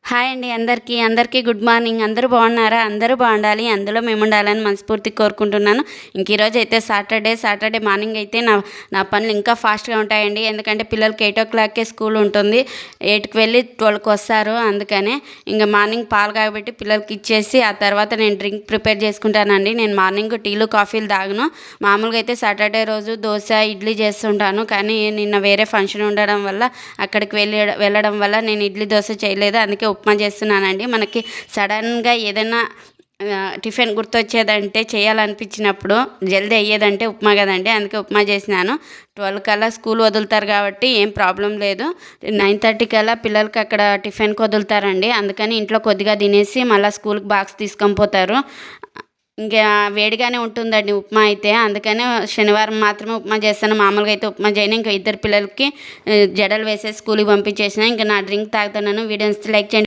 Hi అండి అందరికీ good morning. అందరూ బాగున్నారా? అందరూ బాగుండాలి, అందులో మేము ఉండాలని మనస్ఫూర్తిగా కోరుకుంటున్నాను. ఈరోజు అయితే సాటర్డే మార్నింగ్ అయితే నా పనులు ఇంకా ఫాస్ట్గా ఉంటాయండి. ఎందుకంటే పిల్లలకి 8 o'clockకే స్కూల్ ఉంటుంది. 8కి వెళ్ళి 12కి వస్తారు. అందుకనే ఇంకా మార్నింగ్ పాలు కాగబెట్టి పిల్లలకి ఇచ్చేసి ఆ తర్వాత నేను డ్రింక్ ప్రిపేర్ చేసుకుంటానండి. నేను మార్నింగ్ టీలు కాఫీలు తాగను. మామూలుగా అయితే సాటర్డే రోజు దోశ ఇడ్లీ చేస్తుంటాను. కానీ నిన్న వేరే ఫంక్షన్ ఉండడం వల్ల అక్కడికి వెళ్ళడం వల్ల నేను ఇడ్లీ దోశ చేయలేదు. అందుకే ఉప్మా చేస్తున్నానండి. మనకి సడన్గా ఏదైనా టిఫిన్ గుర్తొచ్చేదంటే, చేయాలనిపించినప్పుడు జల్దీ అయ్యేదంటే ఉప్మా కదండి. అందుకే ఉప్మా చేసినాను. 12 కల్లా స్కూల్ వదులుతారు కాబట్టి ఏం ప్రాబ్లం లేదు. 9:30 కల్లా పిల్లలకి అక్కడ టిఫిన్కి వదులుతారండి. అందుకని ఇంట్లో కొద్దిగా తినేసి మళ్ళీ స్కూల్కి బాక్స్ తీసుకొని పోతారు. ఇంకా వేడిగానే ఉంటుందండి ఉప్మా అయితే. అందుకనే శనివారం మాత్రమే ఉప్మా చేస్తాను. మామూలుగా అయితే ఉప్మా చేయను. ఇంకా ఇద్దరు పిల్లలకి జడలు వేసేసి స్కూల్కి పంపించేసిన. ఇంకా నా డ్రింక్ తాగుతున్నాను. వీడియోస్ లైక్ చేయండి.